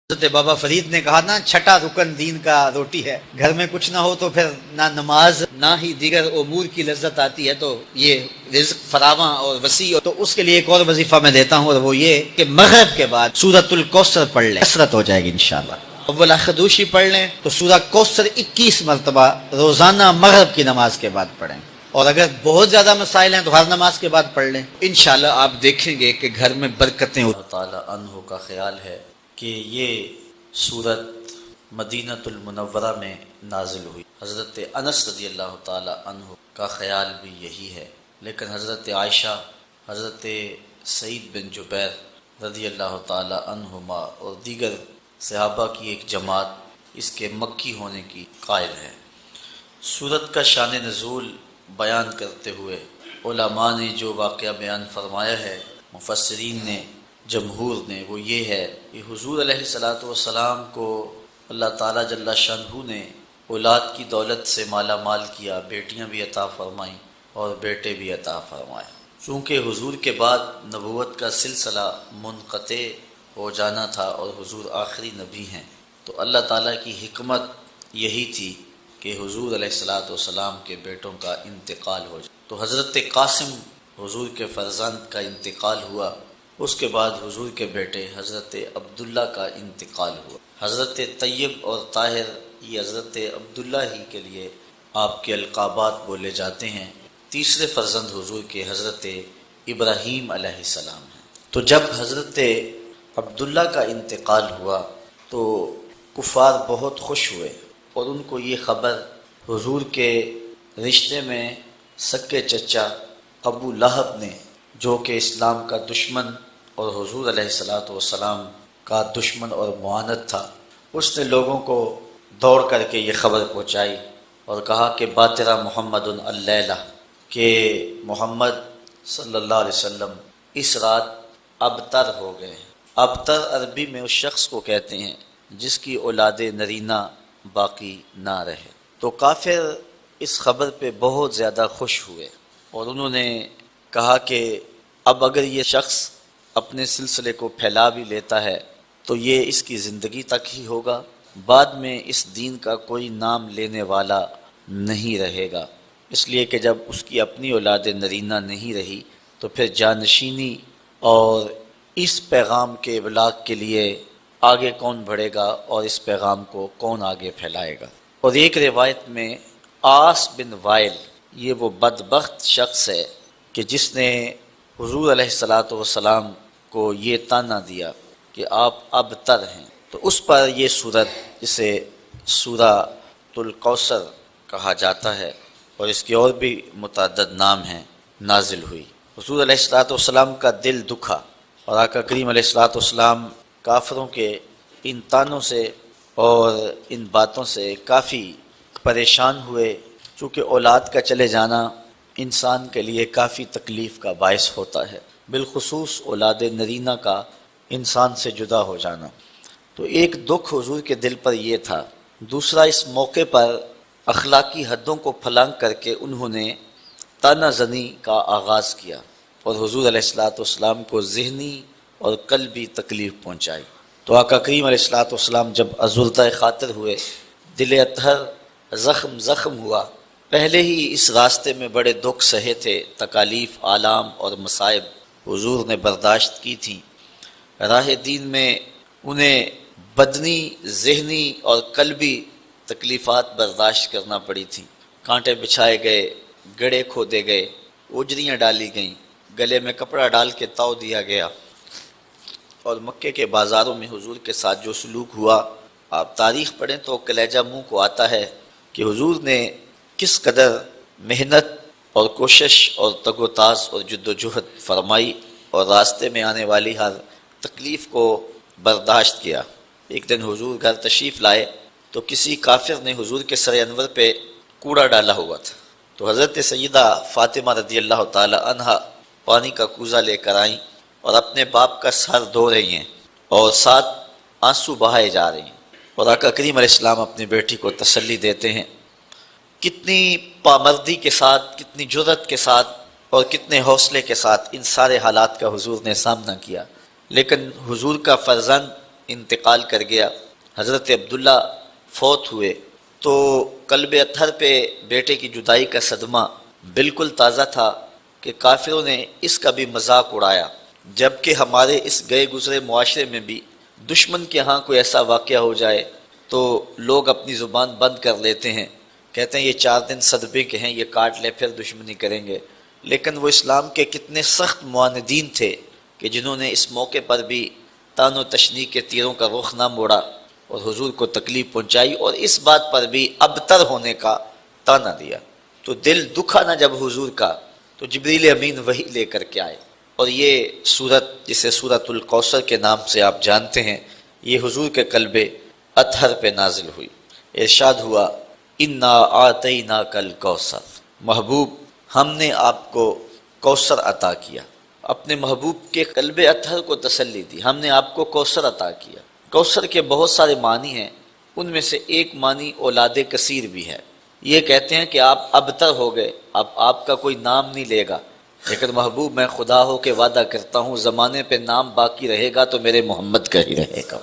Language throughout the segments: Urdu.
حضرت بابا فرید نے کہا نا، چھٹا رکن دین کا روٹی ہے، گھر میں کچھ نہ ہو تو پھر نہ نماز نہ ہی دیگر امور کی لذت آتی ہے، تو یہ رزق فراواں اور وسیع ہو تو اس کے لیے ایک اور وظیفہ میں دیتا ہوں، اور وہ یہ کہ مغرب کے بعد سورۃ الکوثر پڑھ لیں، کثرت ہو جائے گی انشاءاللہ۔ اول خدوشی پڑھ لیں تو سورہ کوثر 21 مرتبہ روزانہ مغرب کی نماز کے بعد پڑھیں، اور اگر بہت زیادہ مسائل ہیں تو ہر نماز کے بعد پڑھ لیں، انشاءاللہ آپ دیکھیں گے کہ گھر میں برکتیں۔ اللہ تعالی عنہ کا خیال ہے کہ یہ صورت مدینہ المنورہ میں نازل ہوئی۔ حضرت انس رضی اللہ تعالی عنہ کا خیال بھی یہی ہے، لیکن حضرت عائشہ، حضرت سعید بن جبیر رضی اللہ تعالی عنہما اور دیگر صحابہ کی ایک جماعت اس کے مکی ہونے کی قائل ہے۔ سورت کا شان نزول بیان کرتے ہوئے علماء نے جو واقعہ بیان فرمایا ہے، مفسرین نے، جمہور نے، وہ یہ ہے کہ حضور علیہ الصلوۃ والسلام کو اللہ تعالیٰ جل شانہ نے اولاد کی دولت سے مالا مال کیا، بیٹیاں بھی عطا فرمائیں اور بیٹے بھی عطا فرمائے۔ چونکہ حضور کے بعد نبوت کا سلسلہ منقطع ہو جانا تھا اور حضور آخری نبی ہیں، تو اللہ تعالیٰ کی حکمت یہی تھی کہ حضور علیہ الصلوۃ والسلام کے بیٹوں کا انتقال ہو جائے۔ تو حضرت قاسم حضور کے فرزند کا انتقال ہوا، اس کے بعد حضور کے بیٹے حضرت عبداللہ کا انتقال ہوا۔ حضرت طیب اور طاہر یہ حضرت عبداللہ ہی کے لیے آپ کے القابات بولے جاتے ہیں۔ تیسرے فرزند حضور کے حضرت ابراہیم علیہ السلام ہیں۔ تو جب حضرت عبداللہ کا انتقال ہوا تو کفار بہت خوش ہوئے، اور ان کو یہ خبر حضور کے رشتے میں سکے چچا ابو لہب نے، جو کہ اسلام کا دشمن اور حضور علیہ الصلوۃ والسلام کا دشمن اور معاند تھا، اس نے لوگوں کو دوڑ کر کے یہ خبر پہنچائی اور کہا کہ باترا محمد اللیلہ، کہ محمد صلی اللہ علیہ وسلم اس رات ابتر ہو گئے۔ ابتر عربی میں اس شخص کو کہتے ہیں جس کی اولاد نرینہ باقی نہ رہے۔ تو کافر اس خبر پہ بہت زیادہ خوش ہوئے، اور انہوں نے کہا کہ اب اگر یہ شخص اپنے سلسلے کو پھیلا بھی لیتا ہے تو یہ اس کی زندگی تک ہی ہوگا، بعد میں اس دین کا کوئی نام لینے والا نہیں رہے گا، اس لیے کہ جب اس کی اپنی اولاد نرینہ نہیں رہی تو پھر جانشینی اور اس پیغام کے ابلاغ کے لیے آگے کون بڑھے گا اور اس پیغام کو کون آگے پھیلائے گا۔ اور ایک روایت میں آس بن وائل، یہ وہ بدبخت شخص ہے کہ جس نے حضور علیہ الصلوۃ والسلام کو یہ طعنہ دیا کہ آپ ابتر ہیں، تو اس پر یہ صورت، جسے سورۃ الکوثر کہا جاتا ہے اور اس کے اور بھی متعدد نام ہیں، نازل ہوئی۔ حضور علیہ الصلوۃ والسلام کا دل دکھا، اور آقا کریم علیہ الصلوۃ والسلام کافروں کے ان طعنوں سے اور ان باتوں سے کافی پریشان ہوئے، چونکہ اولاد کا چلے جانا انسان کے لیے کافی تکلیف کا باعث ہوتا ہے، بالخصوص اولاد نرینہ کا انسان سے جدا ہو جانا۔ تو ایک دکھ حضور کے دل پر یہ تھا، دوسرا اس موقع پر اخلاقی حدوں کو پھلانگ کر کے انہوں نے طعنہ زنی کا آغاز کیا اور حضور علیہ الصلوۃ والسلام کو ذہنی اور قلبی تکلیف پہنچائی۔ تو آقا کریم علیہ الصلوۃ والسلام جب ازردہ خاطر ہوئے، دل اطہر زخم ہوا، پہلے ہی اس راستے میں بڑے دکھ سہے تھے، تکالیف، آلام اور مصائب حضور نے برداشت کی تھیں، راہ دین میں انہیں بدنی، ذہنی اور قلبی تکلیفات برداشت کرنا پڑی تھیں، کانٹے بچھائے گئے، گڑھے کھودے گئے، اجریاں ڈالی گئیں، گلے میں کپڑا ڈال کے تاؤ دیا گیا، اور مکے کے بازاروں میں حضور کے ساتھ جو سلوک ہوا، آپ تاریخ پڑھیں تو کلیجہ منہ کو آتا ہے کہ حضور نے کس قدر محنت اور کوشش اور تگ و تاز اور جد و جہد فرمائی اور راستے میں آنے والی ہر تکلیف کو برداشت کیا۔ ایک دن حضور گھر تشریف لائے تو کسی کافر نے حضور کے سر انور پہ کوڑا ڈالا ہوا تھا، تو حضرت سیدہ فاطمہ رضی اللہ تعالی عنہا پانی کا کوزہ لے کر آئیں اور اپنے باپ کا سر دھو رہی ہیں اور ساتھ آنسو بہائے جا رہی ہیں، اور آقا کریم علیہ السلام اپنی بیٹی کو تسلی دیتے ہیں۔ کتنی پامردی کے ساتھ، کتنی جرأت کے ساتھ اور کتنے حوصلے کے ساتھ ان سارے حالات کا حضور نے سامنا کیا، لیکن حضور کا فرزند انتقال کر گیا، حضرت عبداللہ فوت ہوئے، تو قلب اطہر پہ بیٹے کی جدائی کا صدمہ بالکل تازہ تھا کہ کافروں نے اس کا بھی مذاق اڑایا، جبکہ ہمارے اس گئے گزرے معاشرے میں بھی دشمن کے ہاں کوئی ایسا واقعہ ہو جائے تو لوگ اپنی زبان بند کر لیتے ہیں، کہتے ہیں یہ 4 دن صدبے کے ہیں، یہ کاٹ لے پھر دشمنی کریں گے۔ لیکن وہ اسلام کے کتنے سخت معاندین تھے کہ جنہوں نے اس موقع پر بھی تان و تشنیع کے تیروں کا رخ نہ موڑا اور حضور کو تکلیف پہنچائی، اور اس بات پر بھی ابتر ہونے کا تانا دیا۔ تو دل دکھا نہ جب حضور کا، تو جبریل امین وحی لے کر کے آئے، اور یہ سورت جسے سورت الکوثر کے نام سے آپ جانتے ہیں، یہ حضور کے قلب اطہر پہ نازل ہوئی۔ ارشاد ہوا انا آتیناک الکوثر، محبوب ہم نے آپ کو کوثر عطا کیا۔ اپنے محبوب کے قلب اطہر کو تسلی دی، ہم نے آپ کو کوثر عطا کیا۔ کوثر کے بہت سارے معنی ہیں، ان میں سے ایک معنی اولاد کثیر بھی ہے۔ یہ کہتے ہیں کہ آپ ابتر ہو گئے، اب آپ کا کوئی نام نہیں لے گا، لیکن محبوب میں خدا ہو کے وعدہ کرتا ہوں زمانے پہ نام باقی رہے گا تو میرے محمد کا ہی رہے گا۔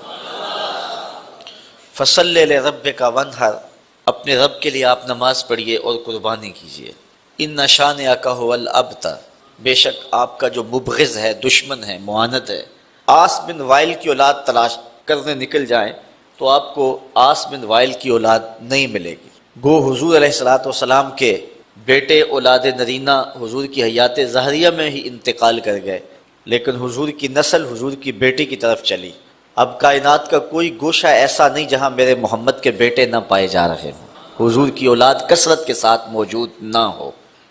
فصلی لربک وانحر، اپنے رب کے لیے آپ نماز پڑھیے اور قربانی کیجیے۔ ان شانئک ھو الابتر، بے شک آپ کا جو مبغض ہے، دشمن ہے، معاند ہے۔ عاص بن وائل کی اولاد تلاش کرنے نکل جائیں تو آپ کو عاص بن وائل کی اولاد نہیں ملے گی۔ گو حضور علیہ السلام کے بیٹے اولاد نرینہ حضور کی حیات ظاہریہ میں ہی انتقال کر گئے، لیکن حضور کی نسل حضور کی بیٹی کی طرف چلی۔ اب کائنات کا کوئی گوشہ ایسا نہیں جہاں میرے محمد کے بیٹے نہ پائے جا رہے ہوں، حضور کی اولاد کثرت کے ساتھ موجود نہ ہو۔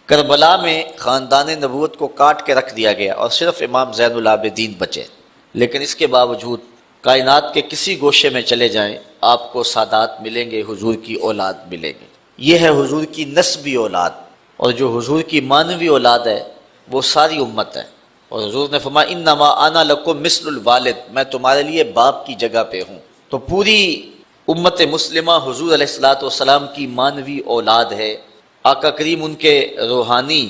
کربلا میں خاندان نبوت کو کاٹ کے رکھ دیا گیا اور صرف امام زین العابدین بچے، لیکن اس کے باوجود کائنات کے کسی گوشے میں چلے جائیں آپ کو سادات ملیں گے، حضور کی اولاد ملیں گے۔ یہ ہے حضور کی نسبی اولاد، اور جو حضور کی مانوی اولاد ہے وہ ساری امت ہے۔ اور حضور نے فرمایا انما انا لکم مثل الوالد، میں تمہارے لیے باپ کی جگہ پہ ہوں۔ تو پوری امت مسلمہ حضور علیہ السلام کی مانوی اولاد ہے، آقا کریم ان کے روحانی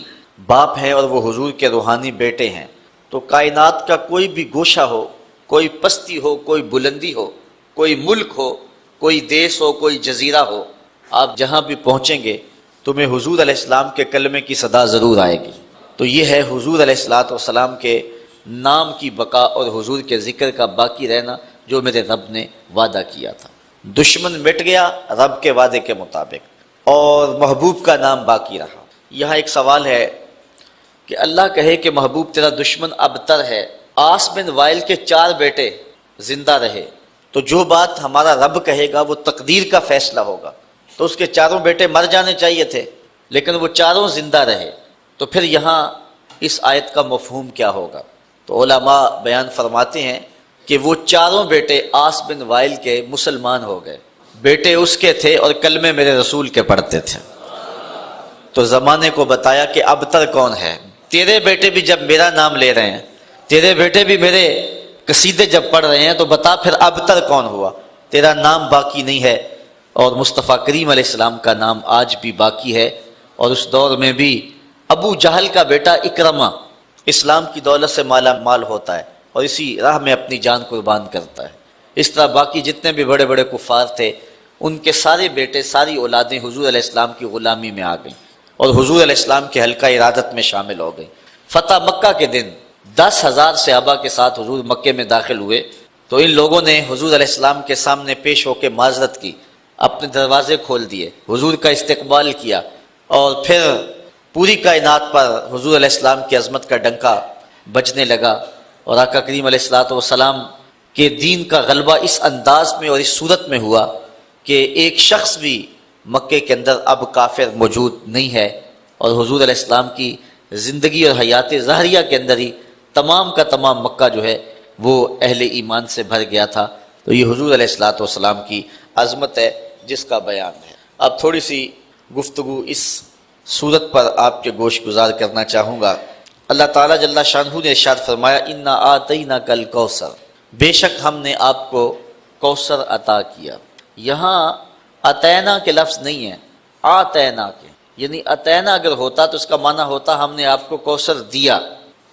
باپ ہیں اور وہ حضور کے روحانی بیٹے ہیں۔ تو کائنات کا کوئی بھی گوشہ ہو، کوئی پستی ہو، کوئی بلندی ہو، کوئی ملک ہو، کوئی دیس ہو، کوئی جزیرہ ہو، آپ جہاں بھی پہنچیں گے تمہیں حضور علیہ السلام کے کلمے کی صدا ضرور آئے گی۔ تو یہ ہے حضور علیہ السلام کے نام کی بقا اور حضور کے ذکر کا باقی رہنا جو میرے رب نے وعدہ کیا تھا۔ دشمن مٹ گیا رب کے وعدے کے مطابق اور محبوب کا نام باقی رہا۔ یہاں ایک سوال ہے کہ اللہ کہے کہ محبوب تیرا دشمن ابتر ہے، عاص بن وائل کے 4 بیٹے زندہ رہے، تو جو بات ہمارا رب کہے گا وہ تقدیر کا فیصلہ ہوگا، تو اس کے 4 بیٹے مر جانے چاہیے تھے، لیکن وہ 4 زندہ رہے، تو پھر یہاں اس آیت کا مفہوم کیا ہوگا؟ تو علماء بیان فرماتے ہیں کہ وہ 4 بیٹے عاص بن وائل کے مسلمان ہو گئے، بیٹے اس کے تھے اور کلمے میرے رسول کے پڑھتے تھے۔ تو زمانے کو بتایا کہ ابتر کون ہے، تیرے بیٹے بھی جب میرا نام لے رہے ہیں، تیرے بیٹے بھی میرے قصیدے جب پڑھ رہے ہیں، تو بتا پھر ابتر کون ہوا؟ تیرا نام باقی نہیں ہے، اور مصطفیٰ کریم علیہ السلام کا نام آج بھی باقی ہے۔ اور اس دور میں بھی ابو جہل کا بیٹا اکرمہ اسلام کی دولت سے مالا مال ہوتا ہے اور اسی راہ میں اپنی جان قربان کرتا ہے۔ اس طرح باقی جتنے بھی بڑے بڑے کفار تھے ان کے سارے بیٹے، ساری اولادیں حضور علیہ السلام کی غلامی میں آ گئیں اور حضور علیہ السلام کے حلقہ ارادت میں شامل ہو گئیں۔ فتح مکہ کے دن 10,000 صحابہ کے ساتھ حضور مکے میں داخل ہوئے، تو ان لوگوں نے حضور علیہ السلام کے سامنے پیش ہو کے معذرت کی، اپنے دروازے کھول دیے، حضور کا استقبال کیا، اور پھر پوری کائنات پر حضور علیہ السلام کی عظمت کا ڈنکا بجنے لگا، اور آقا کریم علیہ السلام کے دین کا غلبہ اس انداز میں اور اس صورت میں ہوا کہ ایک شخص بھی مکے کے اندر اب کافر موجود نہیں ہے، اور حضور علیہ السلام کی زندگی اور حیات ظاہریہ کے اندر ہی تمام کا تمام مکہ جو ہے وہ اہل ایمان سے بھر گیا تھا۔ تو یہ حضور علیہ السلام کی عظمت ہے جس کا بیان ہے۔ اب تھوڑی سی گفتگو اس صورت پر آپ کے گوش گزار کرنا چاہوں گا۔ اللہ تعالیٰ جل شانہ نے ارشاد فرمایا انا آتیناک الکوثر، بے شک ہم نے آپ کو کوثر عطا کیا۔ یہاں اتینا کے لفظ نہیں ہے، آتینا کے، یعنی اتینا اگر ہوتا تو اس کا معنی ہوتا ہم نے آپ کو کوثر دیا،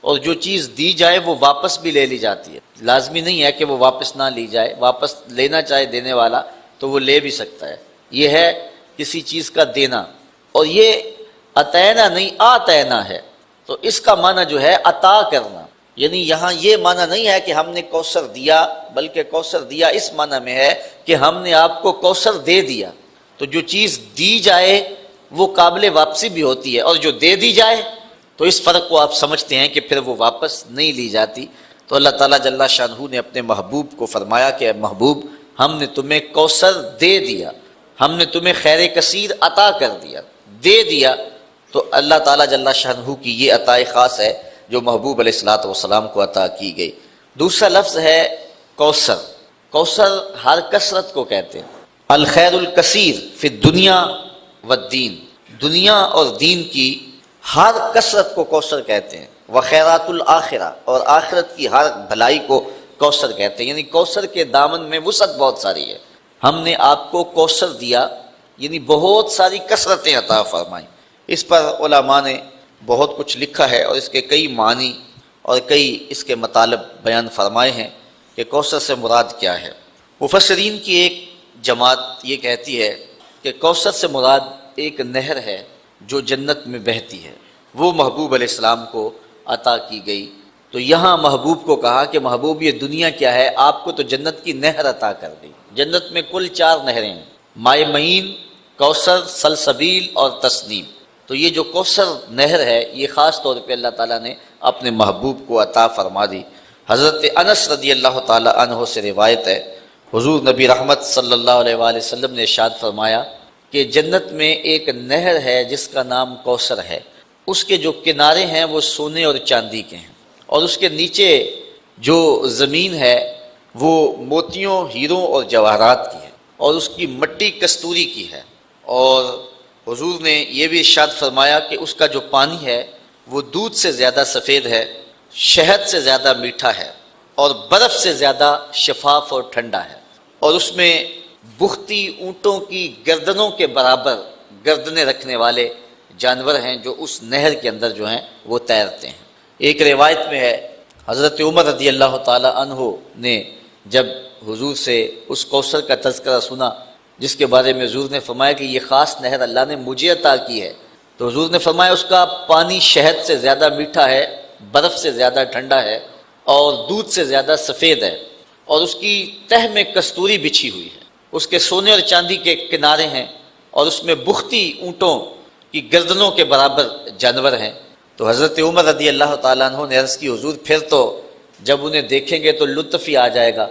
اور جو چیز دی جائے وہ واپس بھی لے لی جاتی ہے، لازمی نہیں ہے کہ وہ واپس نہ لی جائے، واپس لینا چاہے دینے والا تو وہ لے بھی سکتا ہے۔ یہ ہے کسی چیز کا دینا، اور یہ عطینا نہیں آتینا ہے، تو اس کا معنی جو ہے عطا کرنا، یعنی یہاں یہ معنی نہیں ہے کہ ہم نے کوثر دیا، بلکہ کوثر دیا اس معنی میں ہے کہ ہم نے آپ کو کوثر دے دیا۔ تو جو چیز دی جائے وہ قابل واپسی بھی ہوتی ہے، اور جو دے دی جائے تو اس فرق کو آپ سمجھتے ہیں کہ پھر وہ واپس نہیں لی جاتی۔ تو اللہ تعالیٰ جل شانہ نے اپنے محبوب کو فرمایا کہ اے محبوب، ہم نے تمہیں کوثر دے دیا، ہم نے تمہیں خیر کثیر عطا کر دیا، دے دیا۔ تو اللہ تعالیٰ جل شانہ کی یہ عطا خاص ہے جو محبوب علیہ الصلوۃ والسلام کو عطا کی گئی۔ دوسرا لفظ ہے کوثر۔ کوثر ہر کثرت کو کہتے ہیں، الخیر الکثیر فی الدنیا والدین، دنیا اور دین کی ہر کثرت کو کوثر کہتے ہیں، وخیرات الآخرہ، اور آخرت کی ہر بھلائی کو کوثر کہتے ہیں، یعنی کوثر کے دامن میں وسعت بہت ساری ہے۔ ہم نے آپ کو کوثر دیا، یعنی بہت ساری کثرتیں عطا فرمائیں۔ اس پر علماء نے بہت کچھ لکھا ہے، اور اس کے کئی معنی اور کئی اس کے مطالب بیان فرمائے ہیں کہ کوثر سے مراد کیا ہے۔ مفسرین کی ایک جماعت یہ کہتی ہے کہ کوثر سے مراد ایک نہر ہے جو جنت میں بہتی ہے، وہ محبوب علیہ السلام کو عطا کی گئی۔ تو یہاں محبوب کو کہا کہ محبوب یہ دنیا کیا ہے، آپ کو تو جنت کی نہر عطا کر گئی۔ جنت میں کل 4 نہریں ہیں، مائے معین، کوثر، سلسبیل اور تسنیم۔ تو یہ جو کوثر نہر ہے یہ خاص طور پہ اللہ تعالیٰ نے اپنے محبوب کو عطا فرما دی۔ حضرت انس رضی اللہ تعالیٰ عنہ سے روایت ہے، حضور نبی رحمت صلی اللہ علیہ وآلہ وسلم نے ارشاد فرمایا کہ جنت میں ایک نہر ہے جس کا نام کوثر ہے، اس کے جو کنارے ہیں وہ سونے اور چاندی کے ہیں، اور اس کے نیچے جو زمین ہے وہ موتیوں، ہیروں اور جواہرات کی ہے، اور اس کی مٹی کستوری کی ہے۔ اور حضور نے یہ بھی ارشاد فرمایا کہ اس کا جو پانی ہے وہ دودھ سے زیادہ سفید ہے، شہد سے زیادہ میٹھا ہے، اور برف سے زیادہ شفاف اور ٹھنڈا ہے، اور اس میں بختی اونٹوں کی گردنوں کے برابر گردنیں رکھنے والے جانور ہیں جو اس نہر کے اندر جو ہیں وہ تیرتے ہیں۔ ایک روایت میں ہے حضرت عمر رضی اللہ تعالی عنہ نے جب حضور سے اس کوثر کا تذکرہ سنا جس کے بارے میں حضور نے فرمایا کہ یہ خاص نہر اللہ نے مجھے عطا کی ہے، تو حضور نے فرمایا اس کا پانی شہد سے زیادہ میٹھا ہے، برف سے زیادہ ٹھنڈا ہے، اور دودھ سے زیادہ سفید ہے، اور اس کی تہ میں کستوری بچھی ہوئی ہے، اس کے سونے اور چاندی کے کنارے ہیں، اور اس میں بختی اونٹوں کی گردنوں کے برابر جانور ہیں۔ تو حضرت عمر رضی اللہ تعالیٰ عنہ نے عرض کی حضور پھر تو جب انہیں دیکھیں گے تو لطف ہی آ جائے گا۔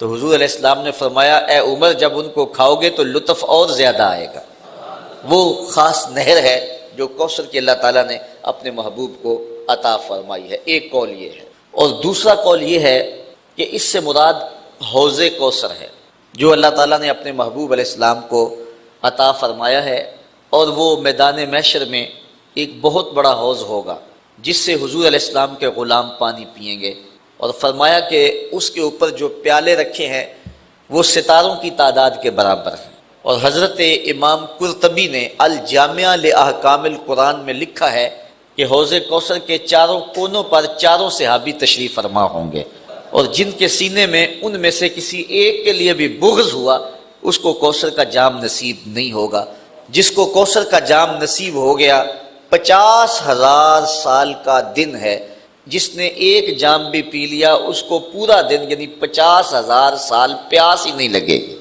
تو حضور علیہ السلام نے فرمایا اے عمر جب ان کو کھاؤ گے تو لطف اور زیادہ آئے گا۔ وہ خاص نہر ہے جو کوثر کی اللہ تعالیٰ نے اپنے محبوب کو عطا فرمائی ہے۔ ایک قول یہ ہے، اور دوسرا قول یہ ہے کہ اس سے مراد حوض کوثر ہے جو اللہ تعالیٰ نے اپنے محبوب علیہ السلام کو عطا فرمایا ہے، اور وہ میدان محشر میں ایک بہت بڑا حوض ہوگا جس سے حضور علیہ السلام کے غلام پانی پئیں گے، اور فرمایا کہ اس کے اوپر جو پیالے رکھے ہیں وہ ستاروں کی تعداد کے برابر ہیں۔ اور حضرت امام قرطبی نے الجامع لاحکام القرآن میں لکھا ہے کہ حوض کوثر کے چاروں کونوں پر 4 صحابی تشریف فرما ہوں گے، اور جن کے سینے میں ان میں سے کسی ایک کے لیے بھی بغض ہوا اس کو کوثر کا جام نصیب نہیں ہوگا۔ جس کو کوثر کا جام نصیب ہو گیا 50,000 سال کا دن ہے، جس نے ایک جام بھی پی لیا اس کو پورا دن یعنی 50,000 سال پیاس ہی نہیں لگے گی۔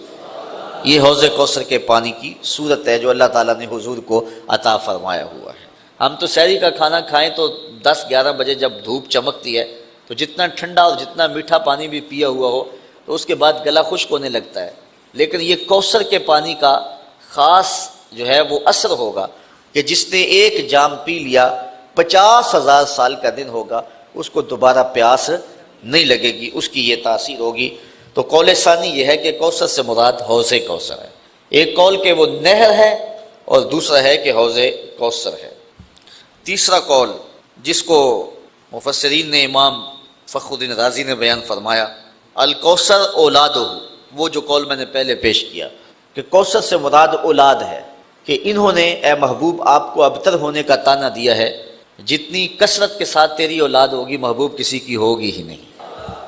یہ حوض کوثر کے پانی کی صورت ہے جو اللہ تعالیٰ نے حضور کو عطا فرمایا ہوا ہے۔ ہم تو سحری کا کھانا کھائیں تو 10-11 بجے جب دھوپ چمکتی ہے تو جتنا ٹھنڈا اور جتنا میٹھا پانی بھی پیا ہوا ہو تو اس کے بعد گلا خشک ہونے لگتا ہے، لیکن یہ کوثر کے پانی کا خاص جو ہے وہ اثر ہوگا کہ جس نے ایک جام پی لیا 50,000 سال کا دن ہوگا اس کو دوبارہ پیاس نہیں لگے گی، اس کی یہ تاثیر ہوگی۔ تو قول ثانی یہ ہے کہ کوثر سے مراد حوض کوثر ہے۔ ایک قول کہ وہ نہر ہے اور دوسرا ہے کہ حوض کوثر ہے۔ تیسرا قول جس کو مفسرین نے امام فخر الدین رازی نے بیان فرمایا الکوثر اولادہ، وہ جو قول میں نے پہلے پیش کیا کہ کوثر سے مراد اولاد ہے، کہ انہوں نے اے محبوب آپ کو ابتر ہونے کا طعنہ دیا ہے، جتنی کثرت کے ساتھ تیری اولاد ہوگی محبوب کسی کی ہوگی ہی نہیں۔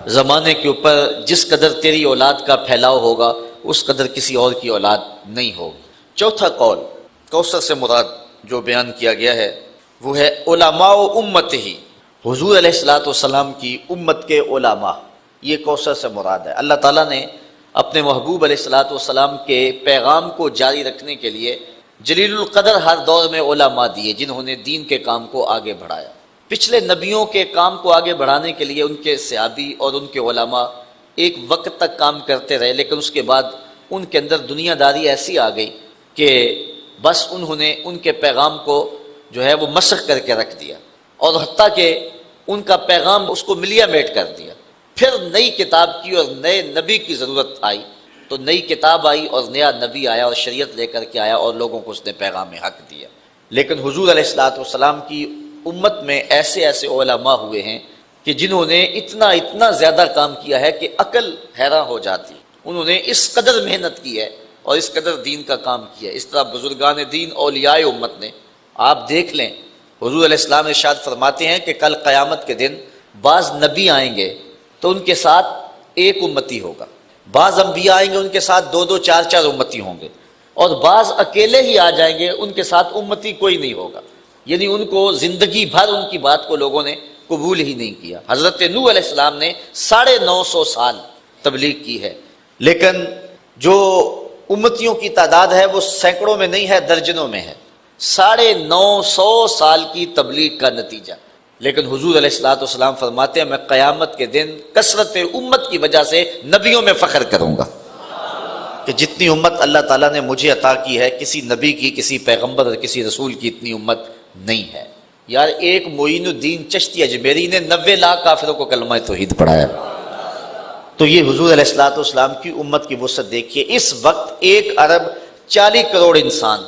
زمانے کے اوپر جس قدر تیری اولاد کا پھیلاؤ ہوگا اس قدر کسی اور کی اولاد نہیں ہوگی۔ چوتھا قول کوثر سے مراد جو بیان کیا گیا ہے وہ ہے علماء امت ہی، حضور علیہ الصلوۃ والسلام کی امت کے علماء، یہ کوثر سے مراد ہے۔ اللہ تعالیٰ نے اپنے محبوب علیہ الصلوۃ والسلام کے پیغام کو جاری رکھنے کے لیے جلیل القدر ہر دور میں علماء دیے جنہوں نے دین کے کام کو آگے بڑھایا۔ پچھلے نبیوں کے کام کو آگے بڑھانے کے لیے ان کے صحابی اور ان کے علماء ایک وقت تک کام کرتے رہے، لیکن اس کے بعد ان کے اندر دنیا داری ایسی آ گئی کہ بس انہوں نے ان کے پیغام کو جو ہے وہ مسخ کر کے رکھ دیا، اور حتیٰ کہ ان کا پیغام اس کو ملیا میٹ کر دیا۔ پھر نئی کتاب کی اور نئے نبی کی ضرورت آئی تو نئی کتاب آئی اور نیا نبی آیا اور شریعت لے کر کے آیا اور لوگوں کو اس نے پیغام حق دیا۔ لیکن حضور علیہ الصلوۃ والسلام کی امت میں ایسے ایسے علماء ہوئے ہیں کہ جنہوں نے اتنا زیادہ کام کیا ہے کہ عقل حیران ہو جاتی۔ انہوں نے اس قدر محنت کی ہے اور اس قدر دین کا کام کیا ہے۔ اس طرح بزرگان دین اولیاء امت نے، آپ دیکھ لیں حضور علیہ السلام ارشاد فرماتے ہیں کہ کل قیامت کے دن بعض نبی آئیں گے تو ان کے ساتھ ایک امتی ہوگا، بعض انبیاء آئیں گے ان کے ساتھ دو دو چار چار امتی ہوں گے، اور بعض اکیلے ہی آ جائیں گے ان کے ساتھ امتی کوئی نہیں ہوگا، یعنی ان کو زندگی بھر ان کی بات کو لوگوں نے قبول ہی نہیں کیا۔ حضرت نوح علیہ السلام نے 950 سال تبلیغ کی ہے، لیکن جو امتیوں کی تعداد ہے وہ سینکڑوں میں نہیں ہے، درجنوں میں ہے۔ 950 سال کی تبلیغ کا نتیجہ۔ لیکن حضور علیہ الصلوۃ والسلام فرماتے ہیں میں قیامت کے دن کثرت امت کی وجہ سے نبیوں میں فخر کروں گا کہ جتنی امت اللہ تعالیٰ نے مجھے عطا کی ہے کسی نبی کی، کسی پیغمبر اور کسی رسول کی اتنی امت نہیں ہے۔ یار ایک معین الدین چشتی اجمیری نے 90 لاکھ کافروں کو کلمہ توحید پڑھایا۔ تو یہ حضور علیہ الصلوۃ والسلام کی امت کی وسعت دیکھیے۔ اس وقت 1 ارب 40 کروڑ انسان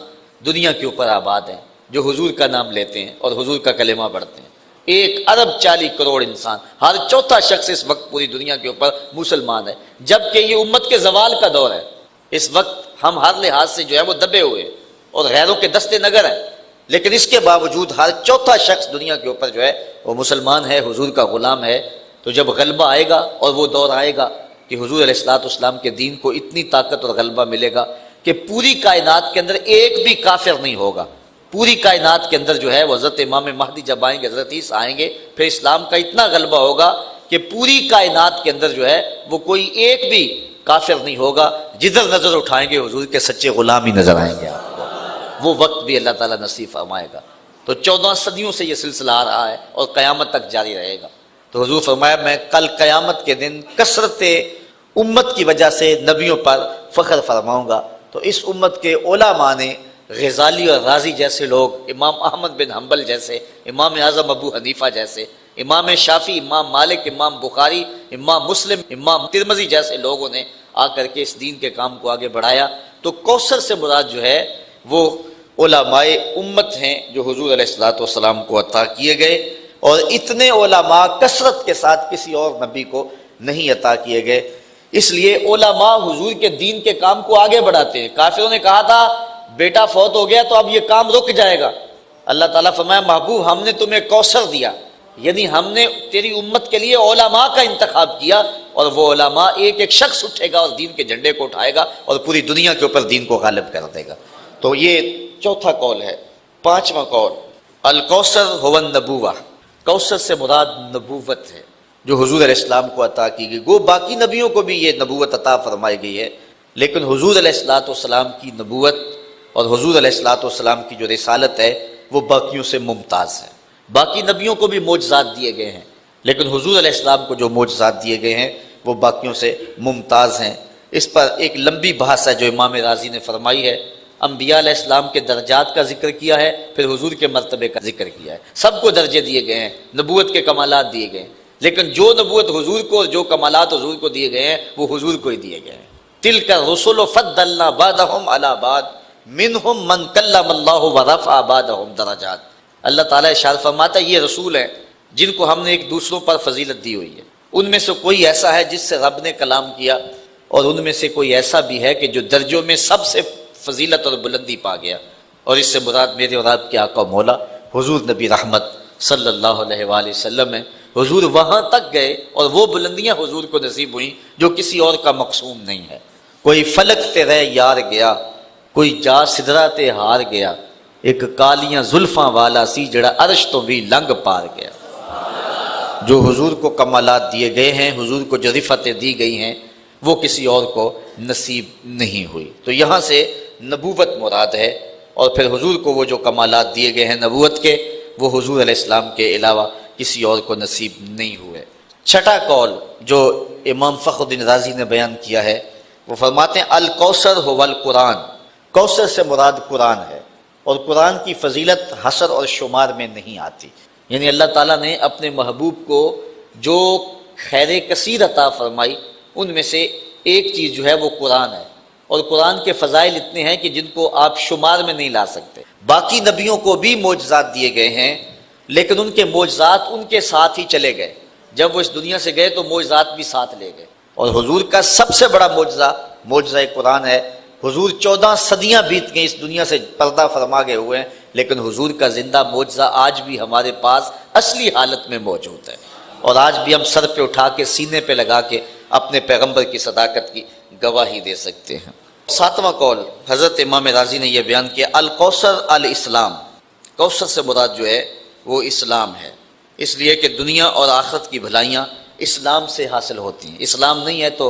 دنیا کے اوپر آباد ہیں جو حضور کا نام لیتے ہیں اور حضور کا کلمہ پڑھتے ہیں۔ 1 ارب 40 کروڑ انسان، ہر چوتھا شخص اس وقت پوری دنیا کے اوپر مسلمان ہے، جبکہ یہ امت کے زوال کا دور ہے۔ اس وقت ہم ہر لحاظ سے جو ہے وہ دبے ہوئے اور غیروں کے دستے نگر ہیں، لیکن اس کے باوجود ہر چوتھا شخص دنیا کے اوپر جو ہے وہ مسلمان ہے، حضور کا غلام ہے۔ تو جب غلبہ آئے گا اور وہ دور آئے گا کہ حضور علیہ الصلوۃ والسلام کے دین کو اتنی طاقت اور غلبہ ملے گا کہ پوری کائنات کے اندر ایک بھی کافر نہیں ہوگا۔ پوری کائنات کے اندر جو ہے وہ حضرت امام مہدی جب آئیں گے، حضرت عیسیٰ آئیں گے، پھر اسلام کا اتنا غلبہ ہوگا کہ پوری کائنات کے اندر جو ہے وہ کوئی ایک بھی کافر نہیں ہوگا۔ جدھر نظر اٹھائیں گے حضور کے سچے غلام ہی نظر آئیں گے آپ کو۔ وہ وقت بھی اللہ تعالیٰ نصیب فرمائے گا۔ تو 14 صدیوں سے یہ سلسلہ آ رہا ہے اور قیامت تک جاری رہے گا۔ تو حضور فرمایا میں کل قیامت کے دن کثرت امت کی وجہ سے نبیوں پر فخر فرماؤں گا۔ تو اس امت کے علماء نے غزالی اور رازی جیسے لوگ، امام احمد بن حنبل جیسے، امام اعظم ابو حنیفہ جیسے، امام شافعی، امام مالک، امام بخاری، امام مسلم، امام ترمذی جیسے لوگوں نے آ کر کے اس دین کے کام کو آگے بڑھایا۔ تو کوثر سے مراد جو ہے وہ علماء امت ہیں جو حضور علیہ الصلوۃ والسلام کو عطا کیے گئے، اور اتنے علماء کثرت کے ساتھ کسی اور نبی کو نہیں عطا کیے گئے۔ اس لیے علماء حضور کے دین کے کام کو آگے بڑھاتے ہیں۔ کافروں نے کہا تھا بیٹا فوت ہو گیا تو اب یہ کام رک جائے گا، اللہ تعالیٰ فرمایا محبوب ہم نے تمہیں کوثر دیا، یعنی ہم نے تیری امت کے لیے علماء کا انتخاب کیا، اور وہ علماء ایک ایک شخص اٹھے گا اور دین کے جھنڈے کو اٹھائے گا اور پوری دنیا کے اوپر دین کو غالب کر دے گا۔ تو یہ چوتھا قول ہے۔ 5واں قول الکوثر هو النبوہ، کوثر سے مراد نبوت ہے جو حضور علیہ السلام کو عطا کی گئی۔ گو باقی نبیوں کو بھی یہ نبوت عطا فرمائی گئی ہے، لیکن حضور علیہ الصلوۃ والسلام کی نبوت اور حضور علیہ الصلوۃ والسلام کی جو رسالت ہے وہ باقیوں سے ممتاز ہے۔ باقی نبیوں کو بھی معجزات دیے گئے ہیں، لیکن حضور علیہ السلام کو جو معجزات دیے گئے ہیں وہ باقیوں سے ممتاز ہیں۔ اس پر ایک لمبی بحث ہے جو امام رازی نے فرمائی ہے۔ انبیاء علیہ السلام کے درجات کا ذکر کیا ہے، پھر حضور کے مرتبے کا ذکر کیا ہے۔ سب کو درجے دیے گئے ہیں، نبوت کے کمالات دیے گئے ہیں، لیکن جو نبوت حضور کو اور جو کمالات حضور کو دیے گئے ہیں وہ حضور کو ہی دیے گئے ہیں۔ تلک الرسل فضلنا بعضهم علی بعض منہم من کلم اللہ ورفع بعضهم درجات۔ اللہ تعالیٰ ارشاد فرماتا ہے یہ رسول ہیں جن کو ہم نے ایک دوسروں پر فضیلت دی ہوئی ہے، ان میں سے کوئی ایسا ہے جس سے رب نے کلام کیا، اور ان میں سے کوئی ایسا بھی ہے کہ جو درجوں میں سب سے فضیلت اور بلندی پا گیا، اور اس سے مراد میرے اور آپ کے آقا مولا حضور نبی رحمت صلی اللہ علیہ وآلہ وسلم ہے۔ حضور وہاں تک گئے اور وہ بلندیاں حضور کو نصیب ہوئیں جو کسی اور کا مقسوم نہیں ہے۔ کوئی فلک تے رہ یار گیا، کوئی جا سدرا تے ہار گیا، ایک کالیاں زلفاں والا سی جڑا عرش تو بھی لنگ پار گیا۔ جو حضور کو کمالات دیے گئے ہیں، حضور کو جو رفتیں دی گئی ہیں، وہ کسی اور کو نصیب نہیں ہوئی۔ تو یہاں سے نبوت مراد ہے، اور پھر حضور کو وہ جو کمالات دیے گئے ہیں نبوت کے، وہ حضور علیہ السلام کے علاوہ کسی اور کو نصیب نہیں ہوئے۔ چھٹا قول جو امام فخر الدین رازی نے بیان کیا ہے، وہ فرماتے ہیں الکوثر هو القرآن، کوثر سے مراد قرآن ہے، اور قرآن کی فضیلت حصر اور شمار میں نہیں آتی۔ یعنی اللہ تعالیٰ نے اپنے محبوب کو جو خیر کثیر عطا فرمائی، ان میں سے ایک چیز جو ہے وہ قرآن ہے، اور قرآن کے فضائل اتنے ہیں کہ جن کو آپ شمار میں نہیں لا سکتے۔ باقی نبیوں کو بھی معجزات دیے گئے ہیں، لیکن ان کے معجزات ان کے ساتھ ہی چلے گئے، جب وہ اس دنیا سے گئے تو معجزات بھی ساتھ لے گئے۔ اور حضور کا سب سے بڑا معجزہ قرآن ہے۔ حضور 14 صدیاں بیت گئیں اس دنیا سے پردہ فرما گئے ہوئے ہیں، لیکن حضور کا زندہ معجزہ آج بھی ہمارے پاس اصلی حالت میں موجود ہے، اور آج بھی ہم سر پہ اٹھا کے سینے پہ لگا کے اپنے پیغمبر کی صداقت کی گواہی دے سکتے ہیں۔ ساتواں قول حضرت امام رازی نے یہ بیان کیا الکوثر الاسلام، کوثر سے مراد جو ہے وہ اسلام ہے، اس لیے کہ دنیا اور آخرت کی بھلائیاں اسلام سے حاصل ہوتی ہیں۔ اسلام نہیں ہے تو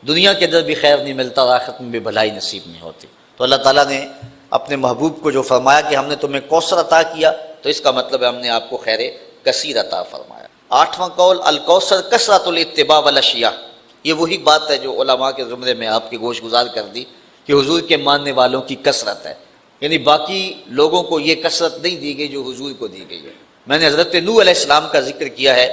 دنیا کے اندر بھی خیر نہیں ملتا اور آخرت میں بھی بھلائی نصیب نہیں ہوتی۔ تو اللہ تعالیٰ نے اپنے محبوب کو جو فرمایا کہ ہم نے تمہیں کوثر عطا کیا، تو اس کا مطلب ہے ہم نے آپ کو خیر کثیر عطا فرمایا۔ آٹھواں قول الکوثر کثرت الاتباع والاشیاء، یہ وہی بات ہے جو علماء کے زمرے میں آپ کی گوش گزار کر دی کہ حضور کے ماننے والوں کی کثرت ہے، یعنی باقی لوگوں کو یہ کثرت نہیں دی گئی جو حضور کو دی گئی ہے۔ میں نے حضرت نوح علیہ السلام کا ذکر کیا ہے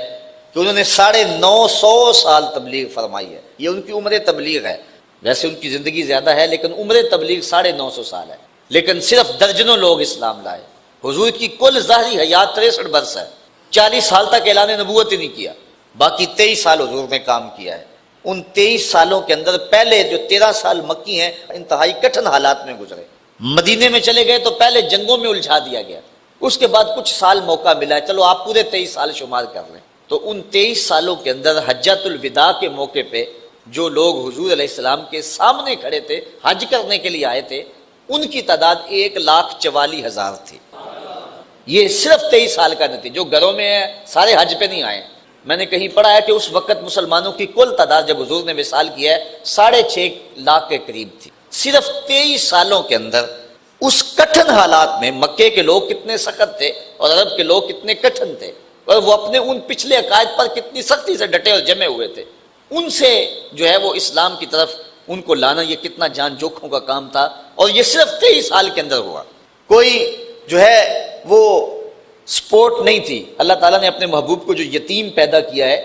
کہ انہوں نے 950 سال تبلیغ فرمائی ہے، یہ ان کی عمر تبلیغ ہے۔ ویسے ان کی زندگی زیادہ ہے لیکن عمر تبلیغ 950 سال ہے، لیکن صرف درجنوں لوگ اسلام لائے۔ حضور کی کل ظاہری حیات 63 برس ہے، 40 سال تک اعلان نبوت ہی نہیں کیا، باقی 23 سال حضور نے کام کیا ہے۔ ان 23 سالوں کے اندر پہلے جو 13 سال مکی ہیں انتہائی کٹھن حالات میں گزرے۔ مدینے میں چلے گئے تو پہلے جنگوں میں الجھا دیا گیا، اس کے بعد کچھ سال موقع ملا، چلو آپ پورے 23 سال شمار کر لیں۔ تو ان 23 سالوں کے اندر حجۃ الوداع کے موقع پہ جو لوگ حضور علیہ السلام کے سامنے کھڑے تھے، حج کرنے کے لیے آئے تھے، ان کی تعداد 1,44,000 تھی۔ یہ صرف 23 سال کا نتیجہ، جو گھروں میں ہے سارے حج پہ نہیں آئے۔ میں نے کہیں پڑھا ہے کہ اس وقت مسلمانوں کی کل تعداد جب حضور نے وصال کیا ہے 6.5 لاکھ کے قریب تھی۔ صرف 23 سالوں کے اندر اس کٹھن حالات میں مکے کے لوگ کتنے سخت تھے اور عرب کے لوگ کتنے کٹھن تھے، اور وہ اپنے ان پچھلے عقائد پر کتنی سختی سے ڈٹے اور جمے ہوئے تھے، ان سے جو ہے وہ اسلام کی طرف ان کو لانا یہ کتنا جان جوکھوں کا کام تھا، اور یہ صرف 23 سال کے اندر ہوا۔ کوئی جو ہے وہ سپورٹ نہیں تھی۔ اللہ تعالیٰ نے اپنے محبوب کو جو یتیم پیدا کیا ہے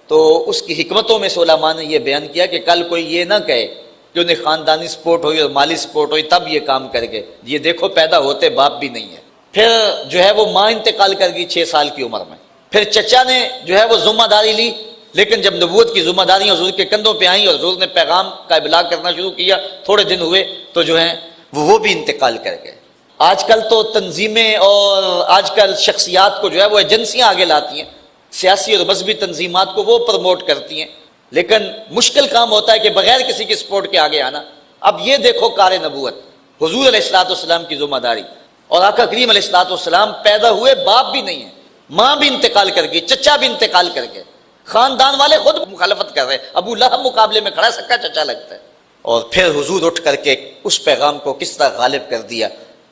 تو اس کی حکمتوں میں سے علماء نے یہ بیان کیا کہ کل کوئی یہ نہ کہے کہ انہیں خاندانی سپورٹ ہوئی اور مالی سپورٹ ہوئی تب یہ کام کر گئے، یہ دیکھو پیدا ہوتے باپ بھی نہیں ہے۔ پھر جو ہے وہ ماں انتقال کر گئی 6 سال کی عمر میں، پھر چچا نے جو ہے وہ ذمہ داری لی، لیکن جب نبوت کی ذمہ داریاں حضور کے کندھوں پہ آئیں اور حضور نے پیغام کا ابلاغ کرنا شروع کیا، تھوڑے دن ہوئے تو جو ہیں وہ بھی انتقال کر گئے۔ آج کل تو تنظیمیں اور آج کل شخصیات کو جو ہے وہ ایجنسیاں آگے لاتی ہیں، سیاسی اور مذہبی تنظیمات کو وہ پروموٹ کرتی ہیں، لیکن مشکل کام ہوتا ہے کہ بغیر کسی کی سپورٹ کے آگے آنا۔ اب یہ دیکھو کار نبوت، حضور علیہ السلام کی ذمہ داری، اور آقا کریم علیہ السلام پیدا ہوئے باپ بھی نہیں ہے، ماں بھی انتقال کر گئی، چچا بھی انتقال کر گئے، خاندان والے خود مخالفت کر رہے، ابو لہب مقابلے میں کھڑا، سکا چچا لگتا ہے، اور پھر حضور اٹھ کر کے اس پیغام کو کس طرح غالب کر دیا،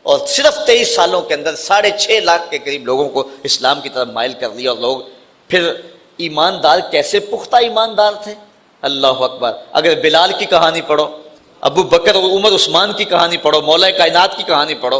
اور صرف 23 سالوں کے اندر 6.5 لاکھ کے قریب لوگوں کو اسلام کی طرف مائل کر دیا، اور لوگ پھر ایماندار کیسے پختہ ایماندار تھے، اللہ اکبر۔ اگر بلال کی کہانی پڑھو، ابو بکر اور عمر عثمان کی کہانی پڑھو، مولا کائنات کی کہانی پڑھو،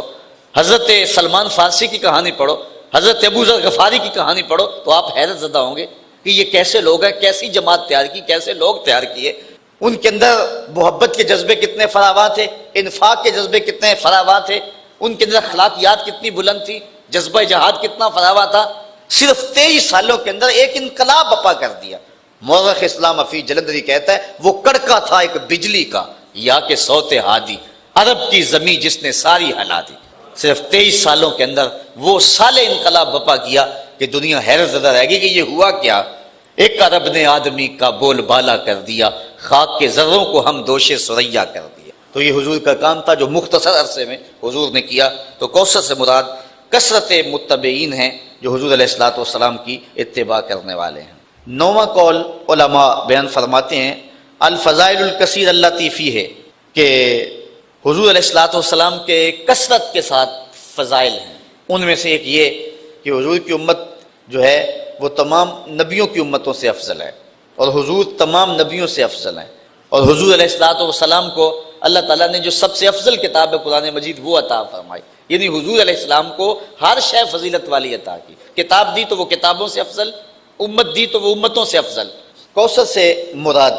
حضرت سلمان فارسی کی کہانی پڑھو، حضرت ابو ذر غفاری کی کہانی پڑھو، تو آپ حیرت زدہ ہوں گے کہ یہ کیسے لوگ ہیں، کیسی جماعت تیار کی، کیسے لوگ تیار کیے۔ ان کے اندر محبت کے جذبے کتنے فراواں تھے، انفاق کے جذبے کتنے فراواں تھے، ان کے اندر اخلاقیات کتنی بلند تھی، جذبہ جہاد کتنا فراواں تھا۔ صرف 23 سالوں کے اندر ایک انقلاب بپا کر دیا۔ مورخ اسلام افی جلندری کہتا ہے وہ کڑکا تھا ایک بجلی کا، یا کہ صوت ہادی، عرب کی زمین جس نے ساری ہلا دی۔ صرف 23 سالوں کے اندر وہ سال انقلاب بپا کیا کہ دنیا حیرت زدہ رہے گی کہ یہ ہوا کیا، ایک عرب نے آدمی کا بول بالا کر دیا، خاک کے ذروں کو ہم دوش سریا کر دیا۔ تو یہ حضور کا کام تھا جو مختصر عرصے میں حضور نے کیا۔ تو کوثر سے مراد کثرت متبعین ہیں جو حضور علیہ الصلوۃ والسلام کی اتباع کرنے والے ہیں۔ نوواں قول علماء بیان فرماتے ہیں الفضائل الکثیر اللاتی فیہ، کہ حضور علیہ الصلوۃ والسلام کے کثرت کے ساتھ فضائل ہیں۔ ان میں سے ایک یہ کہ حضور کی امت جو ہے وہ تمام نبیوں کی امتوں سے افضل ہے، اور حضور تمام نبیوں سے افضل ہیں، اور حضور علیہ الصلوۃ والسلام کو اللہ تعالیٰ نے جو سب سے افضل کتاب ہے قرآن مجید وہ عطا فرمائی، یعنی حضور علیہ السلام کو ہر شے فضیلت والی عطا کی۔ کتاب دی تو وہ کتابوں سے افضل، امت دی تو وہ امتوں سے افضل۔ کوثر سے مراد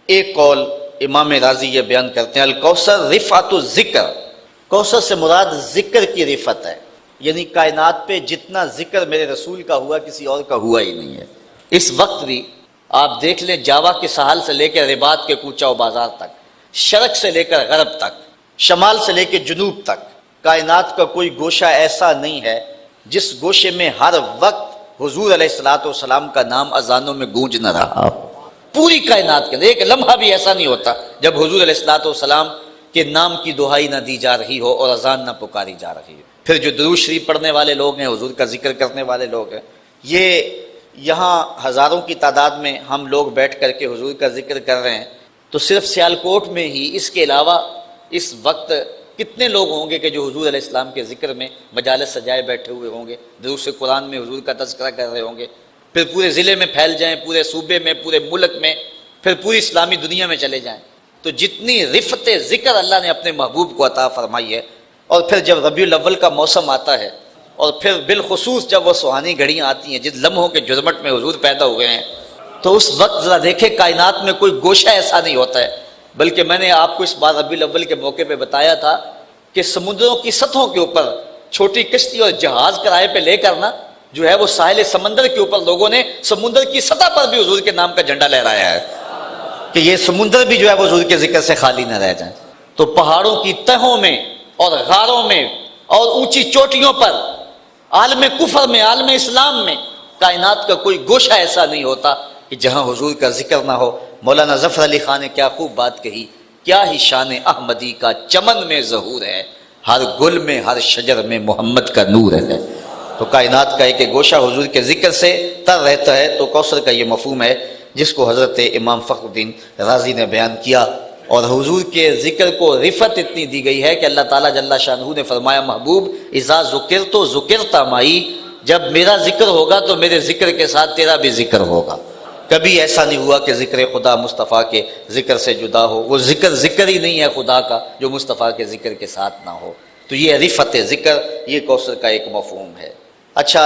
ایک قول امام راضی یہ بیان کرتے ہیں الکوثر رفعت الذکر، کوثر سے مراد ذکر کی رفعت ہے، یعنی کائنات پہ جتنا ذکر میرے رسول کا ہوا کسی اور کا ہوا ہی نہیں ہے۔ اس وقت بھی آپ دیکھ لیں جاوا کے ساحل سے لے کے رباط کے کوچہ و بازار تک، شرق سے لے کر غرب تک، شمال سے لے کے جنوب تک، کائنات کا کوئی گوشہ ایسا نہیں ہے جس گوشے میں ہر وقت حضور علیہ الصلوۃ والسلام کا نام اذانوں میں گونج نہ رہا۔ پوری کائنات کے اندر ایک لمحہ بھی ایسا نہیں ہوتا جب حضور علیہ الصلوۃ والسلام کے نام کی دہائی نہ دی جا رہی ہو اور اذان نہ پکاری جا رہی ہو۔ پھر جو درود شریف پڑھنے والے لوگ ہیں، حضور کا ذکر کرنے والے لوگ ہیں، یہ یہاں ہزاروں کی تعداد میں ہم لوگ بیٹھ کر کے حضور کا ذکر کر رہے ہیں، تو صرف سیالکوٹ میں ہی اس کے علاوہ اس وقت کتنے لوگ ہوں گے کہ جو حضور علیہ السلام کے ذکر میں مجالس سجائے بیٹھے ہوئے ہوں گے، دروس قرآن میں حضور کا تذکرہ کر رہے ہوں گے۔ پھر پورے ضلع میں پھیل جائیں، پورے صوبے میں، پورے ملک میں، پھر پوری اسلامی دنیا میں چلے جائیں، تو جتنی رفت ذکر اللہ نے اپنے محبوب کو عطا فرمائی ہے۔ اور پھر جب ربیع الاول کا موسم آتا ہے، اور پھر بالخصوص جب وہ سہانی گھڑیاں آتی ہیں جس لمحوں کے جرمٹ میں حضور پیدا ہوئے ہیں، تو اس وقت ذرا دیکھیں کائنات میں کوئی گوشہ ایسا نہیں ہوتا ہے۔ بلکہ میں نے آپ کو اس بار ربیع الاول کے موقع پہ بتایا تھا کہ سمندروں کی سطحوں کے اوپر چھوٹی کشتی اور جہاز کرائے پہ لے کرنا جو ہے وہ ساحل سمندر کے اوپر لوگوں نے سمندر کی سطح پر بھی حضور کے نام کا جھنڈا لہرایا ہے کہ یہ سمندر بھی جو ہے وہ حضور کے ذکر سے خالی نہ رہ جائیں۔ تو پہاڑوں کی تہوں میں اور غاروں میں اور اونچی چوٹیوں پر، عالم کفر میں، عالم اسلام میں، کائنات کا کوئی گوشہ ایسا نہیں ہوتا کہ جہاں حضور کا ذکر نہ ہو۔ مولانا ظفر علی خان نے کیا خوب بات کہی، کیا ہی شان احمدی کا چمن میں ظہور ہے، ہر گل میں ہر شجر میں محمد کا نور ہے۔ تو کائنات کا ایک گوشہ حضور کے ذکر سے تر رہتا ہے۔ تو کوثر کا یہ مفہوم ہے جس کو حضرت امام فخر الدین رازی نے بیان کیا، اور حضور کے ذکر کو رفعت اتنی دی گئی ہے کہ اللہ تعالیٰ جل شانہ نے فرمایا محبوب اذا ذکرت ذکرت معی، جب میرا ذکر ہوگا تو میرے ذکر کے ساتھ تیرا بھی ذکر ہوگا۔ کبھی ایسا نہیں ہوا کہ ذکر خدا مصطفیٰ کے ذکر سے جدا ہو، وہ ذکر ہی نہیں ہے خدا کا جو مصطفیٰ کے ذکر کے ساتھ نہ ہو۔ تو یہ رفعت ذکر، یہ کوثر کا ایک مفہوم ہے۔ اچھا،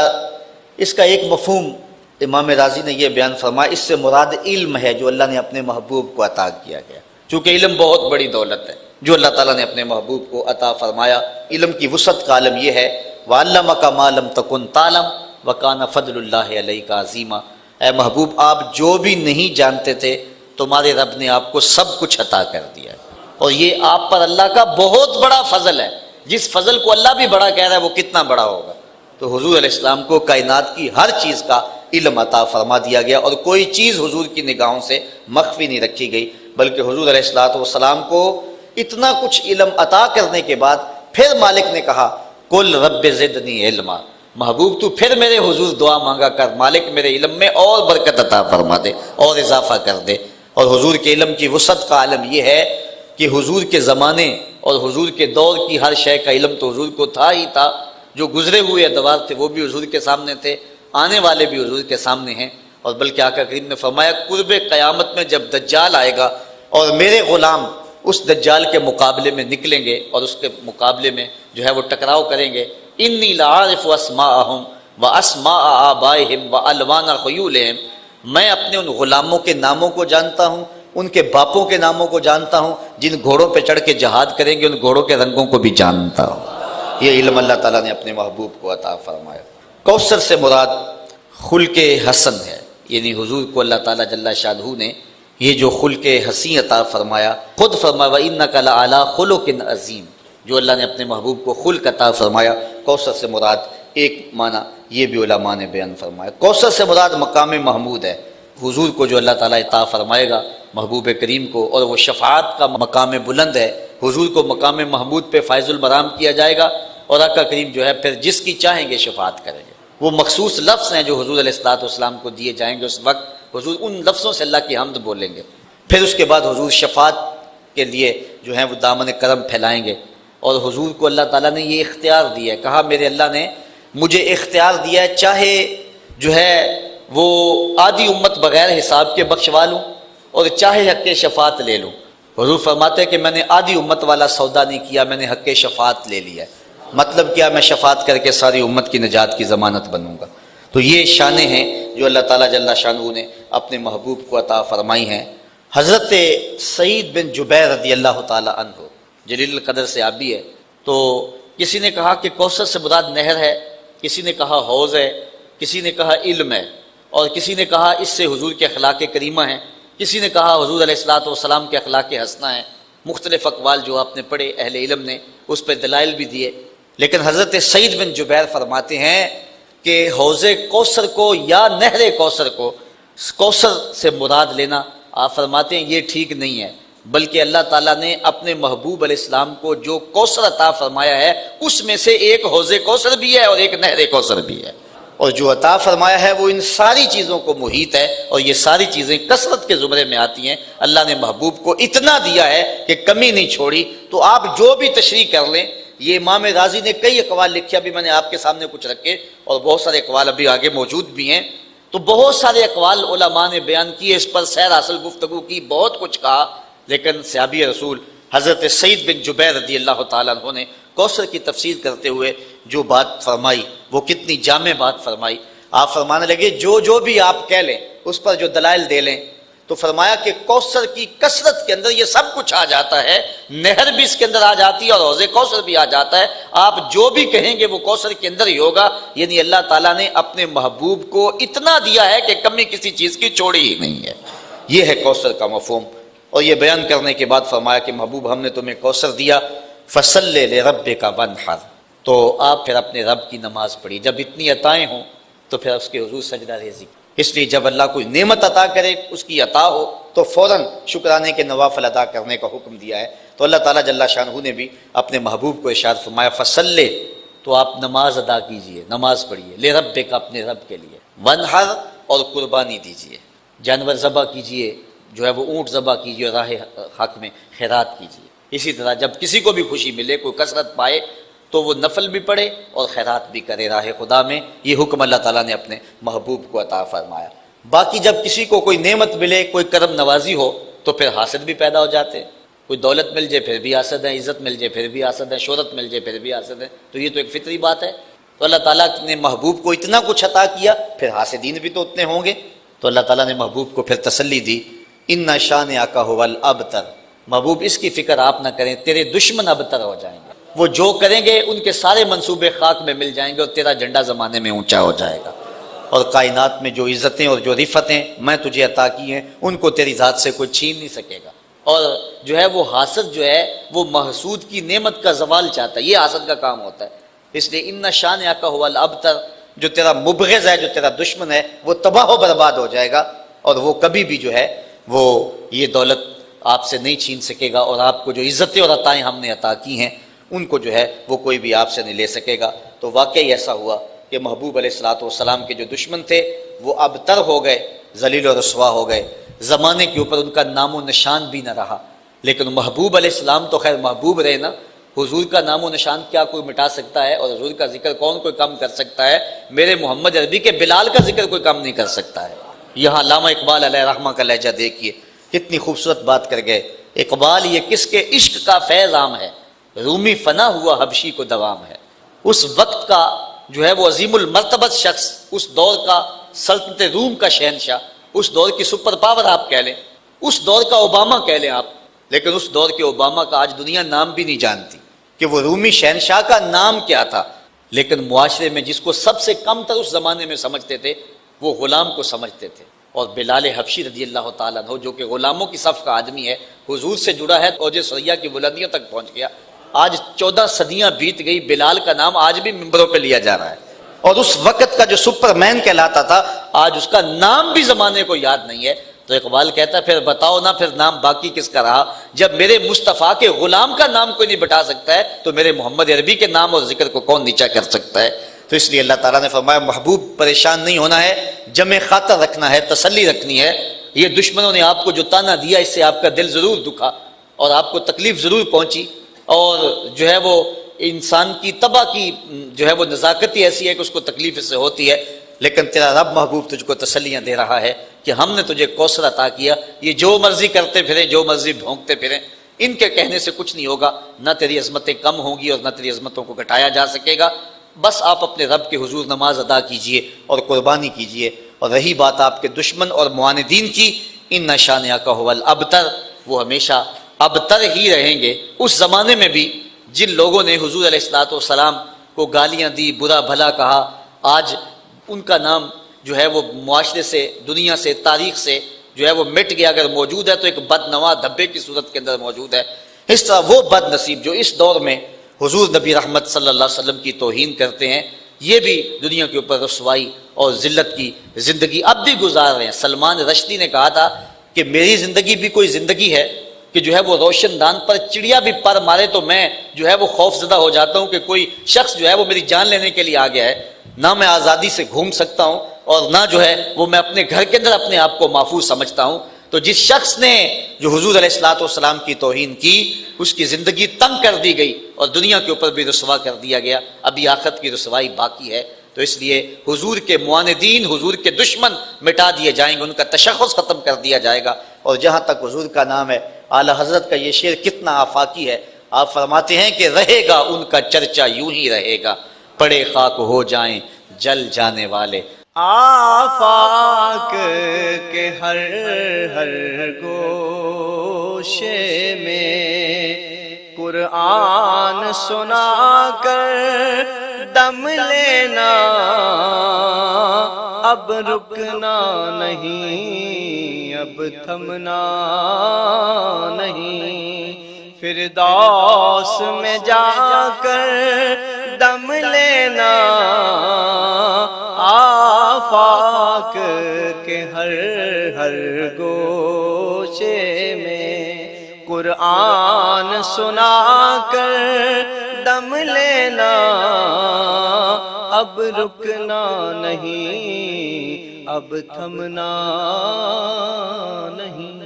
اس کا ایک مفہوم امام راضی نے یہ بیان فرمایا، اس سے مراد علم ہے جو اللہ نے اپنے محبوب کو عطا کیا گیا، چونکہ علم بہت بڑی دولت ہے جو اللہ تعالیٰ نے اپنے محبوب کو عطا فرمایا۔ علم کی وسعت کا عالم یہ ہے وَعَلَّمَكَ مَا لَمْ تَكُنْ تَعْلَمْ وَكَانَ فَضْلُ اللَّهِ عَلَيْكَ عَظِيمًا۔ اے محبوب، آپ جو بھی نہیں جانتے تھے تمہارے رب نے آپ کو سب کچھ عطا کر دیا ہے، اور یہ آپ پر اللہ کا بہت بڑا فضل ہے۔ جس فضل کو اللہ بھی بڑا کہہ رہا ہے وہ کتنا بڑا ہوگا۔ تو حضور علیہ السلام کو کائنات کی ہر چیز کا علم عطا فرما دیا گیا، اور کوئی چیز حضور کی نگاہوں سے مخفی نہیں رکھی گئی، بلکہ حضور علیہ الصلوۃ والسلام کو اتنا کچھ علم عطا کرنے کے بعد پھر مالک نے کہا قل رب زدنی علما، محبوب تو پھر میرے حضور دعا مانگا کر، مالک میرے علم میں اور برکت عطا فرما دے اور اضافہ کر دے۔ اور حضور کے علم کی وسعت کا عالم یہ ہے کہ حضور کے زمانے اور حضور کے دور کی ہر شے کا علم تو حضور کو تھا ہی تھا، جو گزرے ہوئے ادوار تھے وہ بھی حضور کے سامنے تھے، آنے والے بھی حضور کے سامنے ہیں۔ اور بلکہ آقا کریم نے فرمایا قرب قیامت میں جب دجال آئے گا اور میرے غلام اس دجال کے مقابلے میں نکلیں گے اور اس کے مقابلے میں جو ہے وہ ٹکراؤ کریں گے، انی لعارف اسماءہم واسماء آبائہم والوان خیولہم، میں اپنے ان غلاموں کے ناموں کو جانتا ہوں، ان کے باپوں کے ناموں کو جانتا ہوں، جن گھوڑوں پہ چڑھ کے جہاد کریں گے ان گھوڑوں کے رنگوں کو بھی جانتا ہوں۔ یہ علم اللہ تعالیٰ نے اپنے محبوب کو عطا فرمایا۔ کوثر سے مراد خلق حسن ہے، یعنی حضور کو اللہ تعالیٰ جل شانہ نے یہ جو خلق حسین عطا فرمایا، خود فرمایا وَإِنَّكَ لَعَلَىٰ خُلُقٍ عَظِيمٍ، جو اللہ نے اپنے محبوب کو خلق عطا فرمایا۔ کوثر سے مراد ایک معنی یہ بھی علماء نے بیان فرمایا۔ کوثر سے مراد مقام محمود ہے، حضور کو جو اللہ تعالیٰ عطا فرمائے گا محبوب کریم کو، اور وہ شفاعت کا مقام بلند ہے، حضور کو مقام محمود پہ فائز المرام کیا جائے گا، اور آقا کریم جو ہے پھر جس کی چاہیں گے شفاعت کریں گے۔ وہ مخصوص لفظ ہیں جو حضور علیہ الصلوۃ والسلام کو دیے جائیں گے، اس وقت حضور ان لفظوں سے اللہ کی حمد بولیں گے۔ پھر اس کے بعد حضور شفاعت کے لیے جو ہے وہ دامن کرم پھیلائیں گے، اور حضور کو اللہ تعالیٰ نے یہ اختیار دیا ہے، کہا میرے اللہ نے مجھے اختیار دیا ہے، چاہے جو ہے وہ آدھی امت بغیر حساب کے بخشوا لوں اور چاہے حق شفاعت لے لوں۔ حضور فرماتے ہیں کہ میں نے آدھی امت والا سودا نہیں کیا، میں نے حق شفاعت لے لیا ہے۔ مطلب کیا؟ میں شفاعت کر کے ساری امت کی نجات کی ضمانت بنوں گا۔ تو یہ شانیں ہیں جو اللہ تعالیٰ جل شانہ نے اپنے محبوب کو عطا فرمائی ہیں۔ حضرت سعید بن جبیر رضی اللہ تعالیٰ عنہ جلیل القدر سے آبی ہے، تو کسی نے کہا کہ کوثر سے مراد نہر ہے، کسی نے کہا حوض ہے، کسی نے کہا علم ہے، اور کسی نے کہا اس سے حضور کے اخلاق کریمہ ہیں، کسی نے کہا حضور علیہ الصلوۃ والسلام کے اخلاق حسنہ ہیں۔ مختلف اقوال جو آپ نے پڑھے اہل علم نے اس پہ دلائل بھی دیے، لیکن حضرت سعید بن جبیر فرماتے ہیں کہ حوض کوثر کو یا نہر کوثر کو کوثر سے مراد لینا، آپ فرماتے ہیں یہ ٹھیک نہیں ہے، بلکہ اللہ تعالیٰ نے اپنے محبوب علیہ السلام کو جو کوثر عطا فرمایا ہے اس میں سے ایک حوض کوثر بھی ہے اور ایک نہر کوثر بھی ہے، اور جو عطا فرمایا ہے وہ ان ساری چیزوں کو محیط ہے، اور یہ ساری چیزیں کثرت کے زمرے میں آتی ہیں۔ اللہ نے محبوب کو اتنا دیا ہے کہ کمی نہیں چھوڑی، تو آپ جو بھی تشریح کر لیں۔ یہ امام رازی نے کئی اقوال لکھے، ابھی میں نے آپ کے سامنے کچھ رکھے، اور بہت سارے اقوال ابھی آگے موجود بھی ہیں، تو بہت سارے اقوال علماء نے بیان کیے، اس پر سیر حاصل گفتگو کی، بہت کچھ کہا، لیکن صحابی رسول حضرت سعید بن جبیر رضی اللہ تعالیٰ عنہ نے کوثر کی تفسیر کرتے ہوئے جو بات فرمائی وہ کتنی جامع بات فرمائی۔ آپ فرمانے لگے جو بھی آپ کہہ لیں اس پر جو دلائل دے لیں، تو فرمایا کہ کوثر کی کثرت کے اندر یہ سب کچھ آ جاتا ہے، نہر بھی اس کے اندر آ جاتی ہے اور حوض کوثر بھی آ جاتا ہے، آپ جو بھی کہیں گے وہ کوثر کے اندر ہی ہوگا۔ یعنی اللہ تعالیٰ نے اپنے محبوب کو اتنا دیا ہے کہ کمی کسی چیز کی چھوڑی ہی نہیں ہے۔ یہ ہے کوثر کا مفہوم۔ اور یہ بیان کرنے کے بعد فرمایا کہ محبوب ہم نے تمہیں کوثر دیا، فصلی لربک وانحر، تو آپ پھر اپنے رب کی نماز پڑھی۔ جب اتنی عطائیں ہوں تو پھر اس کے حضور سجدہ ریزی، اس لیے جب اللہ کوئی نعمت عطا کرے، اس کی عطا ہو، تو فوراً شکرانے کے نوافل ادا کرنے کا حکم دیا ہے۔ تو اللہ تعالیٰ جل شانہ نے بھی اپنے محبوب کو ارشاد فرمایا فصلی، تو آپ نماز ادا کیجئے، نماز پڑھیے، لربک، اپنے رب کے لیے، وانحر، اور قربانی دیجئے، جانور ذبح کیجئے، جو ہے وہ اونٹ ذبح کیجئے، راہ حق میں خیرات کیجئے۔ اسی طرح جب کسی کو بھی خوشی ملے، کوئی کثرت پائے، تو وہ نفل بھی پڑھے اور خیرات بھی کرے راہ خدا میں۔ یہ حکم اللہ تعالیٰ نے اپنے محبوب کو عطا فرمایا۔ باقی جب کسی کو کوئی نعمت ملے، کوئی کرم نوازی ہو، تو پھر حاسد بھی پیدا ہو جاتے ہیں۔ کوئی دولت مل جائے پھر بھی حاسد ہے، عزت مل جائے پھر بھی حاسد ہے، شہرت مل جائے پھر بھی حاسد ہے، تو یہ تو ایک فطری بات ہے۔ تو اللہ تعالیٰ نے محبوب کو اتنا کچھ عطا کیا، پھر حاسدین بھی تو اتنے ہوں گے۔ تو اللہ تعالیٰ نے محبوب کو پھر تسلی دی، ان شانئک ھو الابتر، محبوب اس کی فکر آپ نہ کریں، تیرے دشمن ابتر ہو جائیں گے، وہ جو کریں گے ان کے سارے منصوبے خاک میں مل جائیں گے، اور تیرا جھنڈا زمانے میں اونچا ہو جائے گا، اور کائنات میں جو عزتیں اور جو رفتیں میں تجھے عطا کی ہیں ان کو تیری ذات سے کوئی چھین نہیں سکے گا۔ اور جو ہے وہ حاسد جو ہے وہ محسود کی نعمت کا زوال چاہتا ہے، یہ حاسد کا کام ہوتا ہے۔ اس لیے ان شانئک ھو الابتر، جو تیرا مبغض ہے، جو تیرا دشمن ہے، وہ تباہ و برباد ہو جائے گا، اور وہ کبھی بھی جو ہے وہ یہ دولت آپ سے نہیں چھین سکے گا، اور آپ کو جو عزتیں اور عطائیں ہم نے عطا کی ہیں ان کو جو ہے وہ کوئی بھی آپ سے نہیں لے سکے گا۔ تو واقعی ایسا ہوا کہ محبوب علیہ الصلوۃ والسلام کے جو دشمن تھے وہ ابتر ہو گئے، ذلیل و رسوا ہو گئے، زمانے کے اوپر ان کا نام و نشان بھی نہ رہا۔ لیکن محبوب علیہ السلام تو خیر محبوب رہے نا، حضور کا نام و نشان کیا کوئی مٹا سکتا ہے، اور حضور کا ذکر کون کوئی کم کر سکتا ہے؟ میرے محمد عربی کے بلال کا ذکر کوئی کم نہیں کر سکتا ہے۔ یہاں علامہ اقبال علیہ رحمہ کا لہجہ دیکھیے، کتنی خوبصورت بات کر گئے۔ اقبال یہ کس کے عشق کا فیض عام ہے، رومی فنا ہوا حبشی کو دوام ہے۔ اس وقت کا جو ہے وہ عظیم المرتبت شخص، اس دور کا سلطنت روم کا شہنشاہ، اس دور کی سپر پاور آپ کہہ لیں، اس دور کا اوباما کہہ لیں آپ، لیکن اس دور کے اوباما کا آج دنیا نام بھی نہیں جانتی کہ وہ رومی شہنشاہ کا نام کیا تھا۔ لیکن معاشرے میں جس کو سب سے کم تر اس زمانے میں سمجھتے تھے وہ غلام کو سمجھتے تھے، اور بلال حبشی رضی اللہ تعالیٰ عنہ جو کہ غلاموں کی صف کا آدمی ہے، حضور سے جڑا ہے، اوج ثریا کی بلندیوں تک پہنچ گیا۔ آج 14 صدیاں بیت گئی، بلال کا نام آج بھی ممبروں پہ لیا جا رہا ہے، اور اس وقت کا جو سپر مین کہلاتا تھا آج اس کا نام بھی زمانے کو یاد نہیں ہے. تو اقبال کہتا ہے پھر بتاؤ نا پھر نام باقی کس کا رہا؟ جب میرے مصطفیٰ کے غلام کا نام کوئی نہیں بتا سکتا ہے تو میرے محمد عربی کے نام اور ذکر کو کون نیچا کر سکتا ہے؟ تو اس لیے اللہ تعالیٰ نے فرمایا محبوب پریشان نہیں ہونا ہے، جمع خاطر رکھنا ہے، تسلی رکھنی ہے. یہ دشمنوں نے آپ کو جو تانا دیا اس سے آپ کا دل ضرور دکھا اور آپ کو تکلیف ضرور پہنچی، اور جو ہے وہ انسان کی طبع کی جو ہے وہ نزاکت ہی ایسی ہے کہ اس کو تکلیف اس سے ہوتی ہے. لیکن تیرا رب محبوب تجھ کو تسلیاں دے رہا ہے کہ ہم نے تجھے کوثر عطا کیا. یہ جو مرضی کرتے پھریں، جو مرضی بھونکتے پھریں، ان کے کہنے سے کچھ نہیں ہوگا. نہ تیری عظمتیں کم ہوں گی اور نہ تیری عظمتوں کو گھٹایا جا سکے گا. بس آپ اپنے رب کے حضور نماز ادا کیجئے اور قربانی کیجئے. اور رہی بات آپ کے دشمن اور معاندین کی، ان شانئک ھو الابتر، وہ ہمیشہ ابتر ہی رہیں گے. اس زمانے میں بھی جن لوگوں نے حضور علیہ الصلوۃ والسلام کو گالیاں دی، برا بھلا کہا، آج ان کا نام جو ہے وہ معاشرے سے، دنیا سے، تاریخ سے جو ہے وہ مٹ گیا. اگر موجود ہے تو ایک بدنوا دھبے کی صورت کے اندر موجود ہے. اس طرح وہ بد نصیب جو اس دور میں حضور نبی رحمت صلی اللہ علیہ وسلم کی توہین کرتے ہیں، یہ بھی دنیا کے اوپر رسوائی اور ذلت کی زندگی اب بھی گزار رہے ہیں. سلمان رشدی نے کہا تھا کہ میری زندگی بھی کوئی زندگی ہے کہ جو ہے وہ روشن دان پر چڑیا بھی پر مارے تو میں جو ہے وہ خوف زدہ ہو جاتا ہوں کہ کوئی شخص جو ہے وہ میری جان لینے کے لیے آ گیا ہے. نہ میں آزادی سے گھوم سکتا ہوں اور نہ جو ہے وہ میں اپنے گھر کے اندر اپنے آپ کو محفوظ سمجھتا ہوں. تو جس شخص نے جو حضور علیہ الصلوۃ والسلام کی توہین کی، اس کی زندگی تنگ کر دی گئی اور دنیا کے اوپر بھی رسوا کر دیا گیا. ابھی آخرت کی رسوائی باقی ہے. تو اس لیے حضور کے معاندین، حضور کے دشمن مٹا دیے جائیں گے، ان کا تشخص ختم کر دیا جائے گا. اور جہاں تک حضور کا نام ہے، اعلی حضرت کا یہ شعر کتنا آفاقی ہے. آپ فرماتے ہیں کہ رہے گا ان کا چرچا یوں ہی رہے گا، پڑے خاک ہو جائیں جل جانے والے. آفاق کے ہر ہر گوشے میں قرآن سنا کر دم لینا، اب رکنا نہیں، اب تھمنا نہیں. فردوس میں جا کر دم لینا، آفاق کے ہر ہر گوشے میں قرآن سنا کر دم لینا، اب رکنا نہیں، اب تھمنا نہیں.